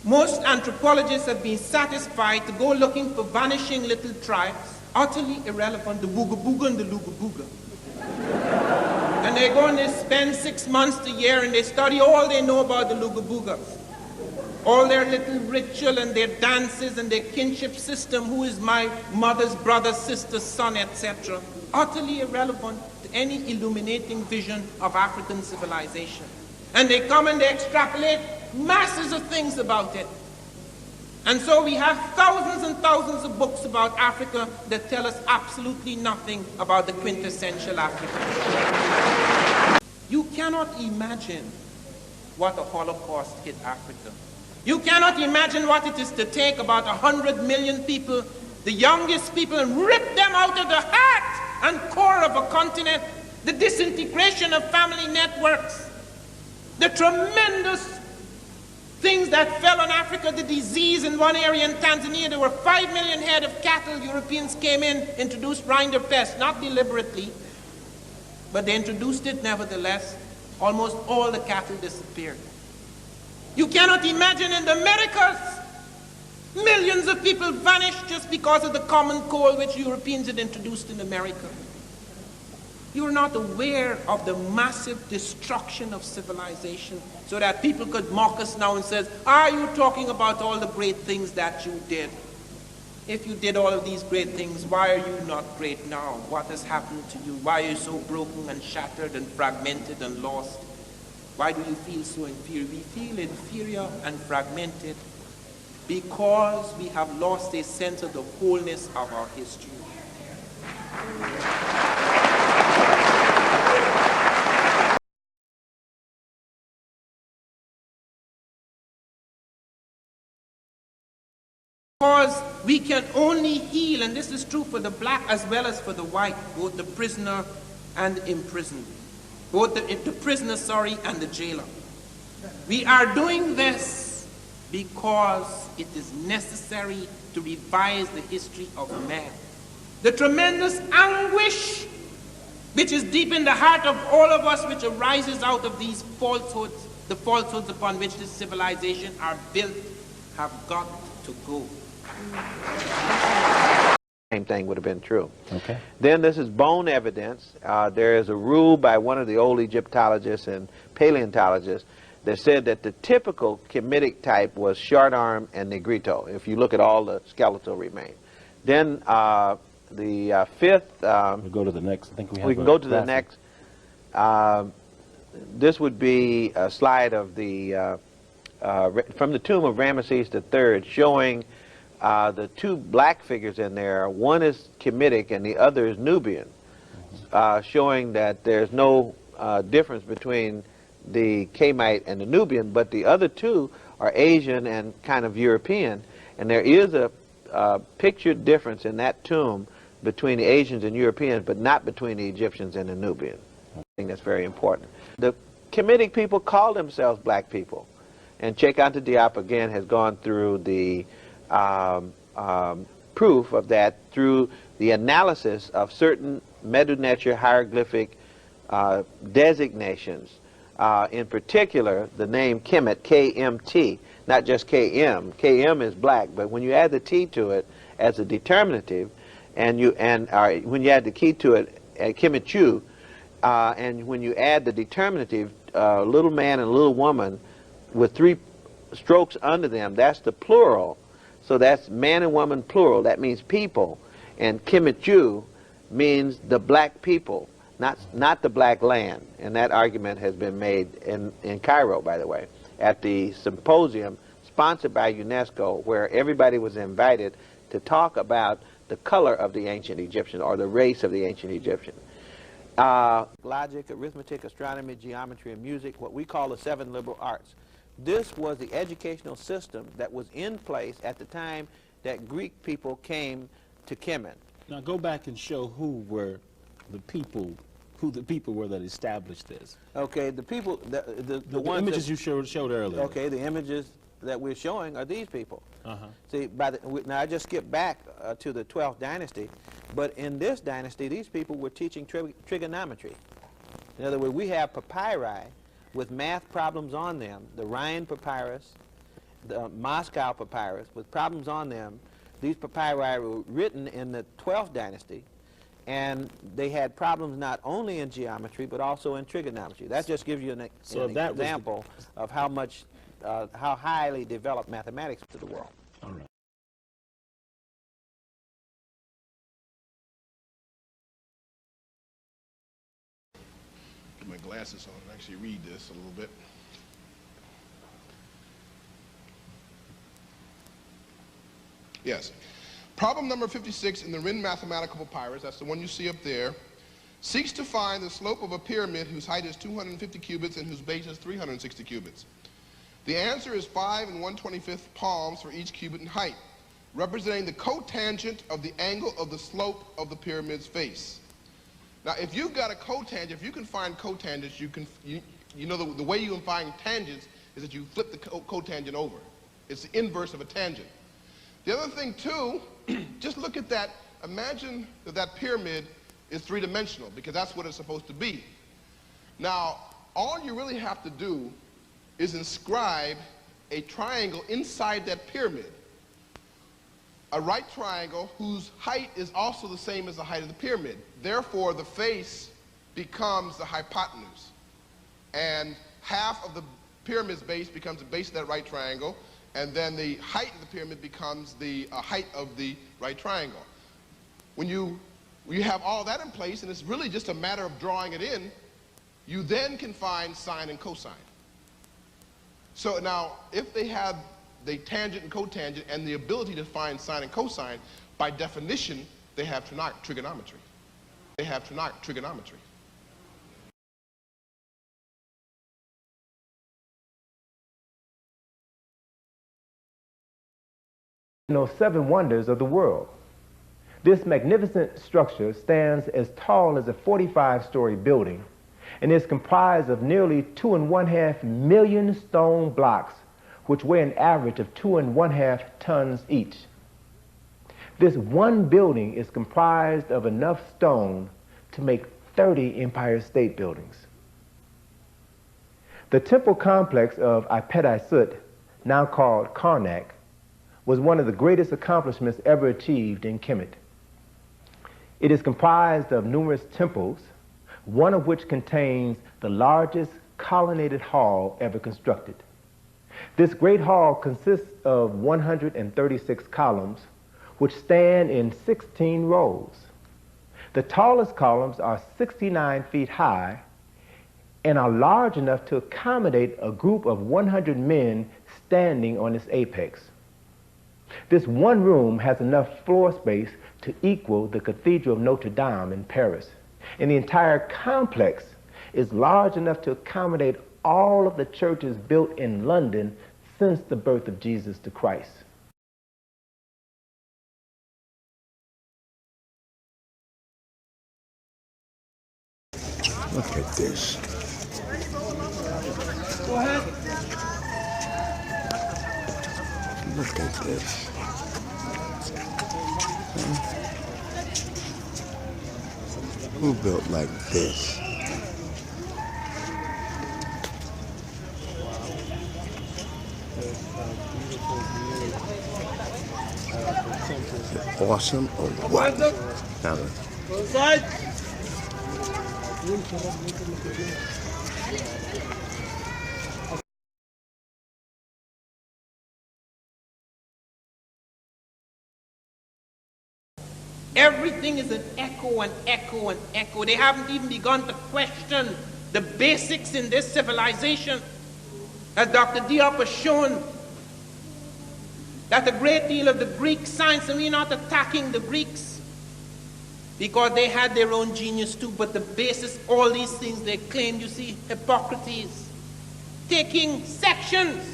Most anthropologists have been satisfied to go looking for vanishing little tribes, utterly irrelevant, the Booga Booga and the Luga Booga. And they go and they spend 6 months a year and they study all they know about the Luga Boogas. All their little ritual and their dances and their kinship system, who is my mother's brother, sister, son, etc. Utterly irrelevant to any illuminating vision of African civilization. And they come and they extrapolate masses of things about it. And so we have thousands and thousands of books about Africa that tell us absolutely nothing about the quintessential African. You cannot imagine what a Holocaust hit Africa. You cannot imagine what it is to take about 100 million people, the youngest people, and rip them out of the heart and core of a continent, the disintegration of family networks, the tremendous things that fell on Africa, the disease in one area in Tanzania. There were 5 million head of cattle. Europeans came in, introduced rinderpest, not deliberately, but they introduced it nevertheless. Almost all the cattle disappeared. You cannot imagine in the Americas, millions of people vanished just because of the common cold which Europeans had introduced in America. You're not aware of the massive destruction of civilization, so that people could mock us now and say, are you talking about all the great things that you did? If you did all of these great things, why are you not great now? What has happened to you? Why are you so broken and shattered and fragmented and lost? Why do you feel so inferior? We feel inferior and fragmented because we have lost a sense of the wholeness of our history. Because we can only heal, and this is true for the black as well as for the white, both the prisoner and the imprisoned, both the prisoner, and the jailer. We are doing this because it is necessary to revise the history of man. The tremendous anguish which is deep in the heart of all of us, which arises out of these falsehoods, the falsehoods upon which this civilization are built, have got to go. Same thing would have been true. Okay. Then this is bone evidence. There is a rule by one of the old Egyptologists and paleontologists that said that the typical Kemetic type was short arm and negrito, if you look at all the skeletal remains. Then the fifth... we'll go to the next. I think we have. We can go to the next. This would be a slide of the from the tomb of Ramesses III, showing the two black figures in there. One is Kemetic and the other is Nubian, showing that there's no difference between the Kamite and the Nubian, but the other two are Asian and kind of European, and there is a pictured difference in that tomb between the Asians and Europeans, but not between the Egyptians and the Nubians. I think that's very important. The Kemetic people call themselves black people, and Cheikh Anta Diop again has gone through the proof of that through the analysis of certain Medu Neter hieroglyphic designations. In particular, the name Kemet, K-M-T, not just K-M. K-M is black, but when you add the T to it as a determinative, and when you add the key to it, Kemetu, and when you add the determinative, little man and little woman with 3 strokes under them, that's the plural. So that's man and woman plural. That means people. And Kemetu means the black people, not the black land. And that argument has been made in Cairo, by the way, at the symposium sponsored by UNESCO, where everybody was invited to talk about the color of the ancient Egyptian, or the race of the ancient Egyptian. Logic, arithmetic, astronomy, geometry, and music, what we call the 7 liberal arts. This was the educational system that was in place at the time that Greek people came to Kemet. Now go back and show who the people were that established this. Okay, the people, the ones images you showed earlier. Okay, the images that we're showing are these people. See, now I just skipped back to the 12th dynasty, but in this dynasty, these people were teaching trigonometry. In other words, we have papyri with math problems on them, the Rhind papyrus, the Moscow papyrus with problems on them. These papyri were written in the 12th dynasty, and they had problems not only in geometry but also in trigonometry. That just gives you an example of how much, how highly developed mathematics to the world. All right. Get my glasses on and actually read this a little bit. Yes. Problem number 56 in the Rin mathematical papyrus, that's the one you see up there, seeks to find the slope of a pyramid whose height is 250 cubits and whose base is 360 cubits. The answer is 5 and 1/25 palms for each cubit in height, representing the cotangent of the angle of the slope of the pyramid's face. Now, if you've got a cotangent, if you can find cotangents, you know the way you can find tangents is that you flip the cotangent over. It's the inverse of a tangent. The other thing, too, just look at that. Imagine that that pyramid is three-dimensional, because that's what it's supposed to be. Now, all you really have to do is inscribe a triangle inside that pyramid, a right triangle whose height is also the same as the height of the pyramid. Therefore, the face becomes the hypotenuse, and half of the pyramid's base becomes the base of that right triangle, and then the height of the pyramid becomes the height of the right triangle. When you have all that in place, and it's really just a matter of drawing it in, you then can find sine and cosine. So now, if they have the tangent and cotangent and the ability to find sine and cosine, by definition, they have trigonometry. They have trigonometry. Seven wonders of the world. This magnificent structure stands as tall as a 45-story building and is comprised of nearly 2.5 million stone blocks, which weigh an average of 2.5 tons each. This one building is comprised of enough stone to make 30 Empire State Buildings. The temple complex of Ipet-i-Sut, now called Karnak, was one of the greatest accomplishments ever achieved in Kemet. It is comprised of numerous temples, one of which contains the largest colonnaded hall ever constructed. This great hall consists of 136 columns, which stand in 16 rows. The tallest columns are 69 feet high and are large enough to accommodate a group of 100 men standing on its apex. This one room has enough floor space to equal the Cathedral of Notre Dame in Paris. And the entire complex is large enough to accommodate all of the churches built in London since the birth of Jesus the Christ. Look at this. Go ahead. Look at this. Who built like this? Is it awesome or what? Now, Both sides. Everything is an echo and echo and echo. They haven't even begun to question the basics in this civilization. As Dr. Diop has shown, that a great deal of the Greek science, and we're not attacking the Greeks, because they had their own genius too, but the basis, all these things they claim, you see, Hippocrates, taking sections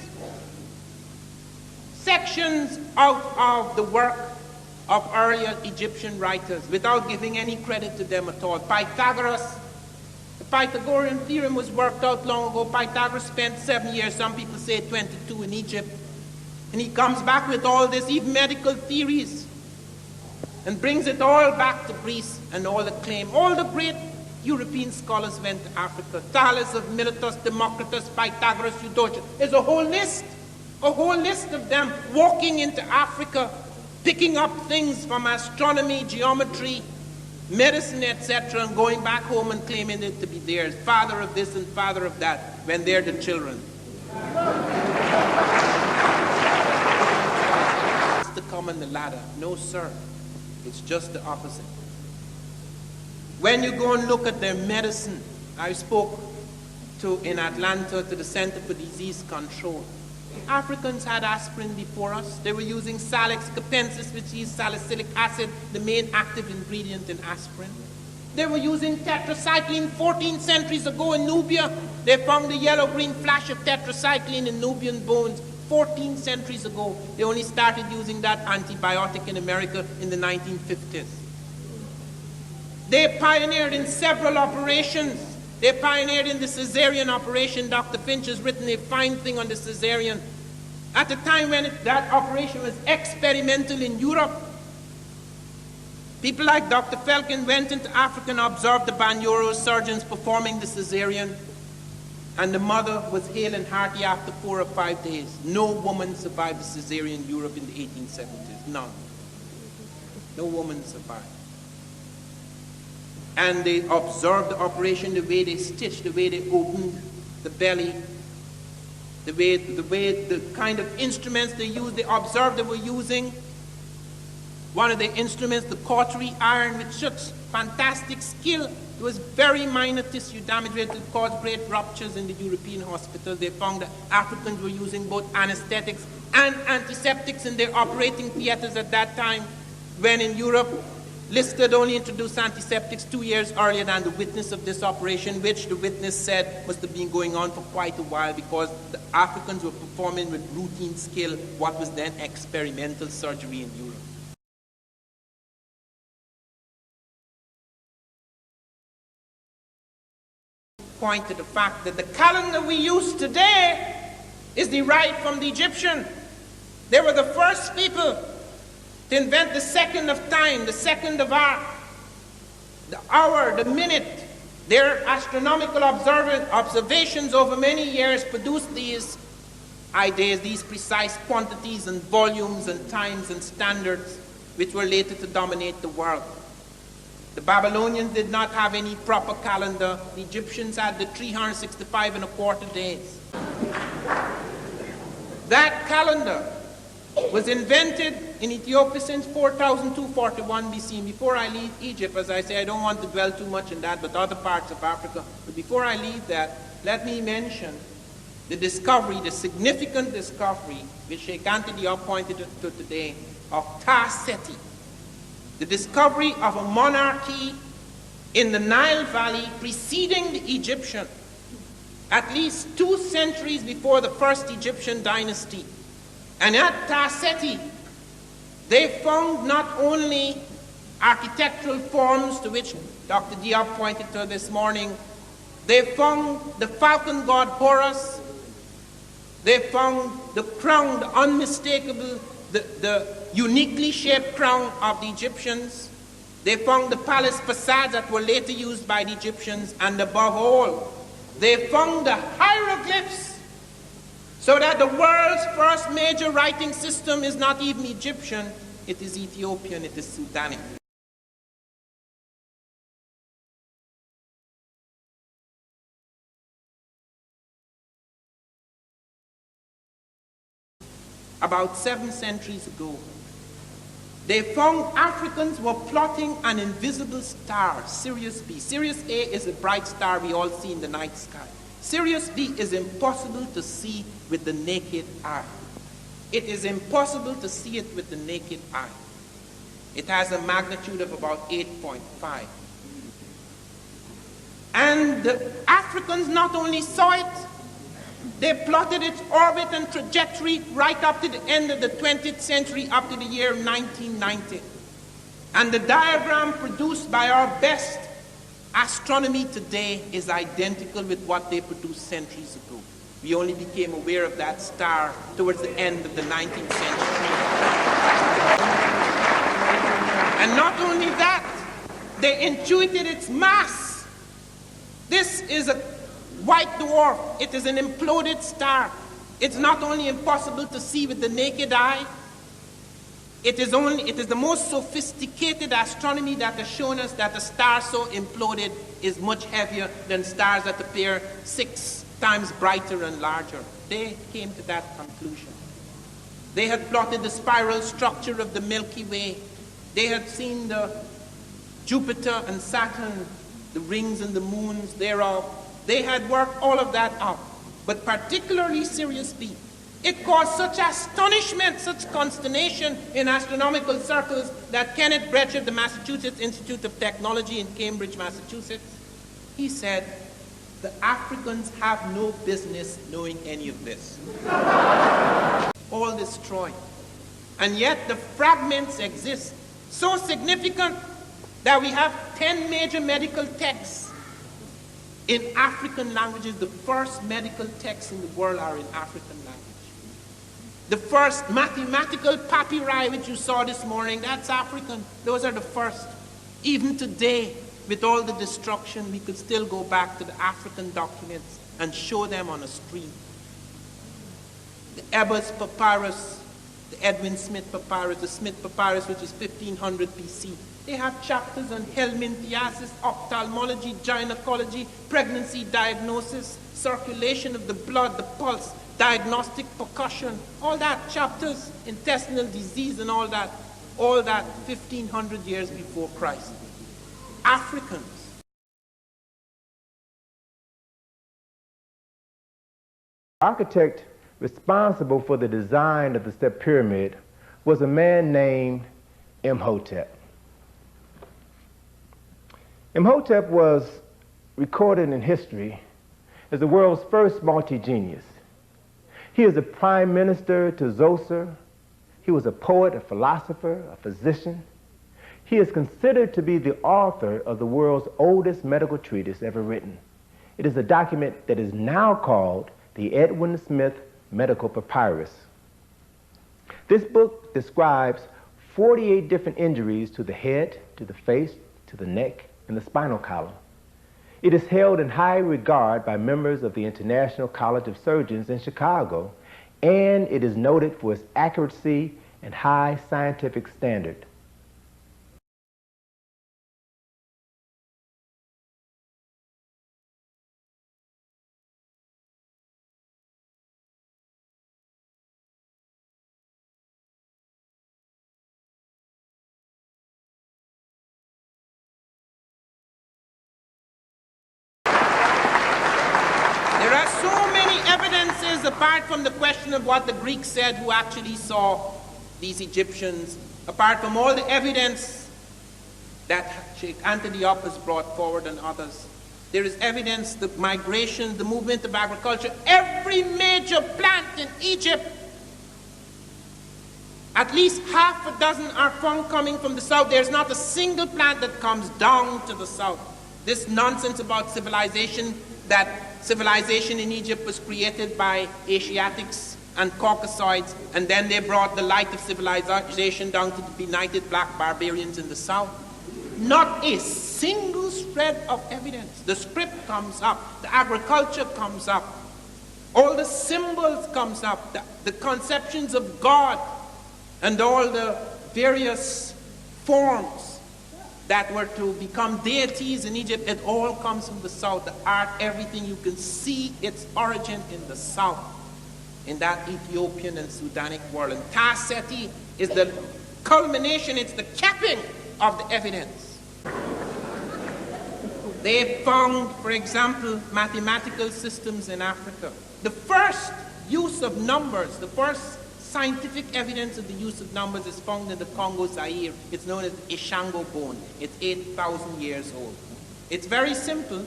out of the work of earlier Egyptian writers without giving any credit to them at all. Pythagoras, the Pythagorean theorem was worked out long ago. Pythagoras spent 7 years, some people say 22 in Egypt. And he comes back with all this, even medical theories, and brings it all back to Greece and all the claim. All the great European scholars went to Africa. Thales of Miletus, Democritus, Pythagoras, Eudoxus. There's a whole list. A whole list of them walking into Africa, picking up things from astronomy, geometry, medicine, etc., and going back home and claiming it to be theirs. Father of this and father of that, when they're the children. It's to come on the ladder. No, sir. It's just the opposite. When you go and look at their medicine, I spoke in Atlanta to the Center for Disease Control. Africans had aspirin before us. They were using Salix capensis, which is salicylic acid, the main active ingredient in aspirin. They were using tetracycline 14 centuries ago in Nubia. They found the yellow-green flash of tetracycline in Nubian bones 14 centuries ago. They only started using that antibiotic in America in the 1950s. They pioneered in several operations. They pioneered in the cesarean operation. Dr. Finch has written a fine thing on the cesarean. At the time when that operation was experimental in Europe, people like Dr. Felkin went into Africa and observed the Banyoro surgeons performing the cesarean, and the mother was hale and hearty after 4 or 5 days. No woman survived the cesarean in Europe in the 1870s. None. No woman survived. And they observed the operation, the way they stitched, the way they opened the belly, the kind of instruments they used. They observed they were using one of the instruments, the cautery iron, with such fantastic skill. It was very minor tissue damage that caused great ruptures in the European hospitals. They found that Africans were using both anesthetics and antiseptics in their operating theaters at that time, when in Europe, Lister only introduced antiseptics 2 years earlier than the witness of this operation, which the witness said must have been going on for quite a while because the Africans were performing with routine skill what was then experimental surgery in Europe. Point to the fact that the calendar we use today is derived from the Egyptian. They were the first people to invent the second of time, the second of art, the hour, the minute. Their astronomical observations over many years produced these ideas, these precise quantities and volumes and times and standards which were later to dominate the world. The Babylonians did not have any proper calendar. The Egyptians had the 365 and a quarter days. That calendar was invented in Ethiopia since 4241 BC. And before I leave Egypt, as I say, I don't want to dwell too much on that, but other parts of Africa. But before I leave that, let me mention the discovery, the significant discovery, which Sheikh Anta Diop pointed to today, of Ta-Seti. The discovery of a monarchy in the Nile Valley preceding the Egyptian, at least 2 centuries before the first Egyptian dynasty. And at Ta-Seti, they found not only architectural forms to which Dr. Diop pointed to this morning, they found the falcon god Horus, they found the crown, the unmistakable, the uniquely shaped crown of the Egyptians. They found the palace facades that were later used by the Egyptians, and above all, they found the hieroglyphs, so that the world's first major writing system is not even Egyptian, it is Ethiopian, it is Sudanic. About 7 centuries ago, they found Africans were plotting an invisible star, Sirius B. Sirius A is a bright star we all see in the night sky. Sirius B is impossible to see with the naked eye. It is impossible to see it with the naked eye. It has a magnitude of about 8.5. And the Africans not only saw it, they plotted its orbit and trajectory right up to the end of the 20th century, up to the year 1990. And the diagram produced by our best astronomy today is identical with what they produced centuries ago. We only became aware of that star towards the end of the 19th century. And not only that, they intuited its mass. This is a white dwarf. It is an imploded star. It's not only impossible to see with the naked eye, it is the most sophisticated astronomy that has shown us that a star so imploded is much heavier than stars that appear 6 times brighter and larger. They came to that conclusion. They had plotted the spiral structure of the Milky Way. They had seen the Jupiter and Saturn, the rings and the moons thereof. They had worked all of that out. But particularly seriously, it caused such astonishment, such consternation in astronomical circles that Kenneth Brecher of the Massachusetts Institute of Technology in Cambridge, Massachusetts, he said, the Africans have no business knowing any of this. All destroyed. And yet the fragments exist, so significant that we have 10 major medical texts in African languages. The first medical texts in the world are in African language. The first mathematical papyri which you saw this morning, that's African. Those are the first. Even today, with all the destruction, we could still go back to the African documents and show them on a screen. The Ebers Papyrus, the Edwin Smith Papyrus, the Smith Papyrus, which is 1500 BC. They have chapters on helminthiasis, ophthalmology, gynecology, pregnancy diagnosis, circulation of the blood, the pulse, diagnostic percussion, all that, chapters, intestinal disease and all that 1,500 years before Christ. Africans. The architect responsible for the design of the step pyramid was a man named Imhotep. Imhotep was recorded in history as the world's first multi-genius. He is a prime minister to Zoser. He was a poet, a philosopher, a physician. He is considered to be the author of the world's oldest medical treatise ever written. It is a document that is now called the Edwin Smith Medical Papyrus. This book describes 48 different injuries to the head, to the face, to the neck, and the spinal column. It is held in high regard by members of the International College of Surgeons in Chicago, and it is noted for its accuracy and high scientific standard. Apart from the question of what the Greeks said, who actually saw these Egyptians, apart from all the evidence that Sheikh Antiochus brought forward and others, there is evidence, the migration, the movement of agriculture. Every major plant in Egypt, at least half a dozen are found coming from the south. There's not a single plant that comes down to the south. This nonsense about civilization, that civilization in Egypt was created by Asiatics and Caucasoids, and then they brought the light of civilization down to the benighted black barbarians in the south. Not a single shred of evidence. The script comes up, the agriculture comes up, all the symbols comes up, the conceptions of God and all the various forms that were to become deities in Egypt. It all comes from the south. The art, everything, you can see its origin in the south, in that Ethiopian and Sudanic world. And Ta-Seti is the culmination, it's the capping of the evidence. They found, for example, mathematical systems in Africa. The first use of numbers, the first scientific evidence of the use of numbers is found in the Congo Zaire. It's known as the Ishango bone. It's 8,000 years old. It's very simple,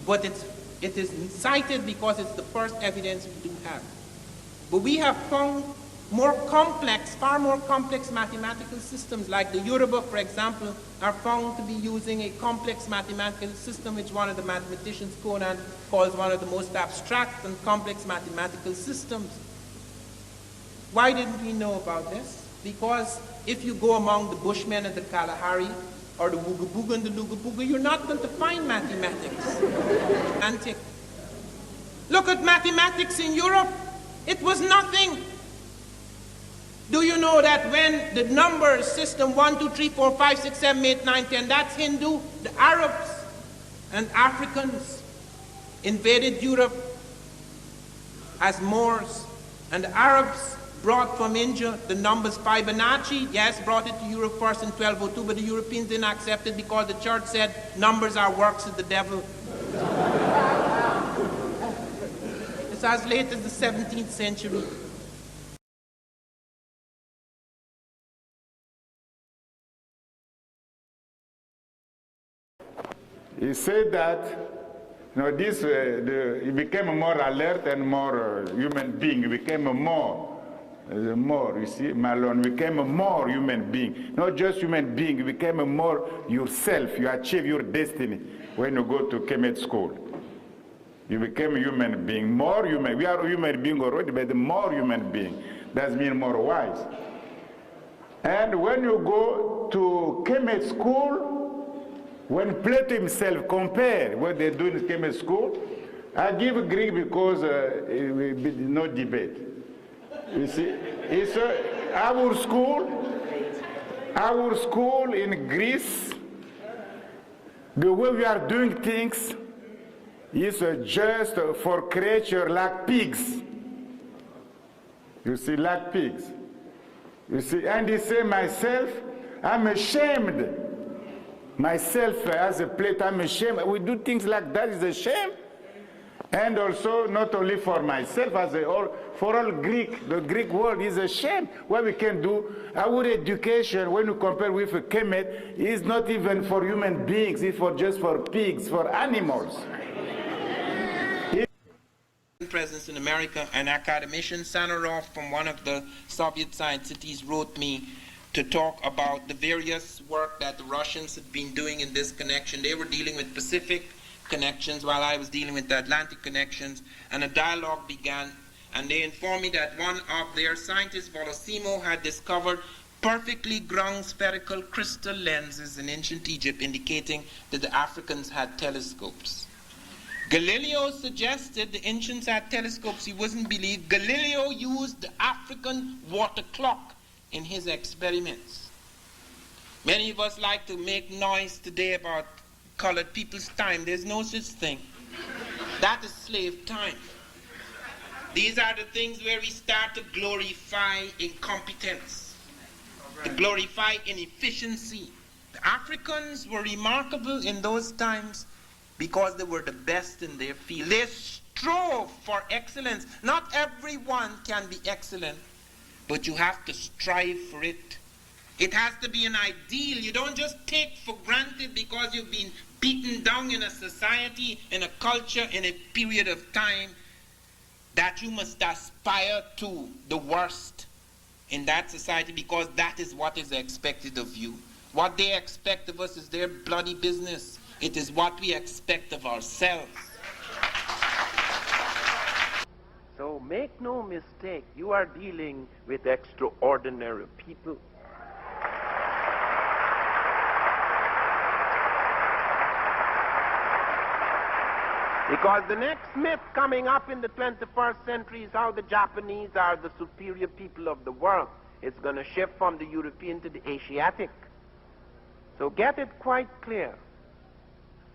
but it is cited because it's the first evidence we do have. But we have found more complex, far more complex mathematical systems, like the Yoruba, for example, are found to be using a complex mathematical system which one of the mathematicians, Conan, calls one of the most abstract and complex mathematical systems. Why didn't we know about this? Because if you go among the Bushmen and the Kalahari, or the Wugabuga and the Lugabuga, you're not going to find mathematics. Antique. Look at mathematics in Europe. It was nothing. Do you know that when the numbers system 1, 2, 3, 4, 5, 6, 7, 8, 9, 10, that's Hindu, the Arabs and Africans invaded Europe as Moors, and the Arabs brought from India the numbers Fibonacci, yes, brought it to Europe first in 1202, but the Europeans didn't accept it because the church said numbers are works of the devil. It's as late as the 17th century. He said that, you know, he became more alert and more human being. He became more, you see, Malone became a more human being. Not just human being, you became a more yourself. You achieve your destiny when you go to Kemet school. You became a human being, more human. We are a human being already, but more human being. That means more wise. And when you go to Kemet school, when Plato himself compared what they do in Kemet school, I give Greek because it will be no debate. You see, it's our school in Greece, the way we are doing things is just for creatures like pigs. You see, like pigs. You see, and he said, myself, I'm ashamed. Myself as a Plato, I'm ashamed. We do things like that, is a shame. And also, not only for myself, for all Greek, the Greek world is a shame. What we can do, our education, when you compare with Kemet, is not even for human beings, it's just for pigs, for animals. Presence in America, an academician, Sanarov, from one of the Soviet side cities, wrote me to talk about the various work that the Russians had been doing in this connection. They were dealing with Pacific connections while I was dealing with the Atlantic connections, and a dialogue began, and they informed me that one of their scientists, Volosimo, had discovered perfectly ground spherical crystal lenses in ancient Egypt, indicating that the Africans had telescopes. Galileo suggested the ancients had telescopes. He wasn't believed. Galileo used the African water clock in his experiments. Many of us like to make noise today about colored people's time. There's no such thing. That is slave time. These are the things where we start to glorify incompetence, to glorify inefficiency. The Africans were remarkable in those times because they were the best in their field. They strove for excellence. Not everyone can be excellent, but you have to strive for it. It has to be an ideal. You don't just take for granted because you've been beaten down in a society, in a culture, in a period of time, that you must aspire to the worst in that society because that is what is expected of you. What they expect of us is their bloody business. It is what we expect of ourselves. So make no mistake, you are dealing with extraordinary people. Because the next myth coming up in the 21st century is how the Japanese are the superior people of the world. It's going to shift from the European to the Asiatic. So get it quite clear.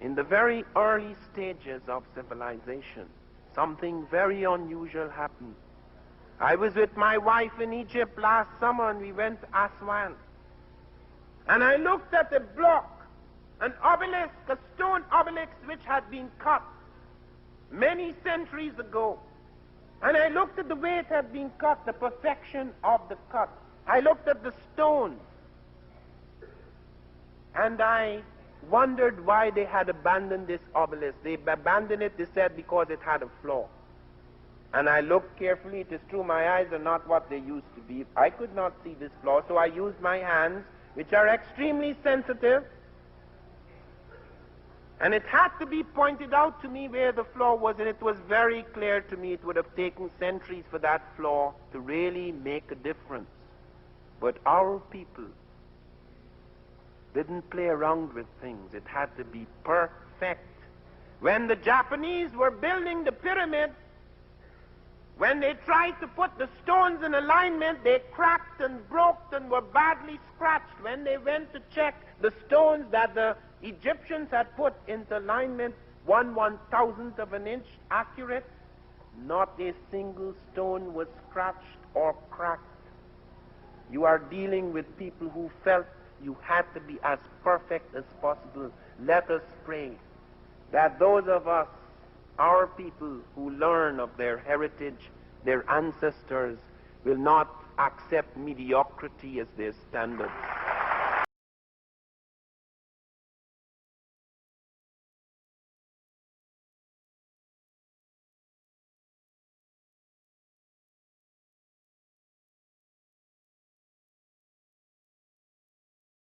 In the very early stages of civilization, something very unusual happened. I was with my wife in Egypt last summer and we went to Aswan. And I looked at a block, an obelisk, a stone obelisk which had been cut many centuries ago. And I looked at the way it had been cut, the perfection of the cut. I looked at the stone. And I wondered why they had abandoned this obelisk. They abandoned it, they said, because it had a flaw. And I looked carefully. It is true, my eyes are not what they used to be. I could not see this flaw, so I used my hands, which are extremely sensitive. And it had to be pointed out to me where the flaw was, and it was very clear to me it would have taken centuries for that flaw to really make a difference. But our people didn't play around with things. It had to be perfect. When the Japanese were building the pyramid, When they tried to put the stones in alignment, they cracked and broke and were badly scratched. When they went to check the stones that the Egyptians had put into alignment, 1/1000th of an inch accurate, not a single stone was scratched or cracked. You are dealing with people who felt you had to be as perfect as possible. Let us pray that those of us, our people who learn of their heritage, their ancestors, will not accept mediocrity as their standard.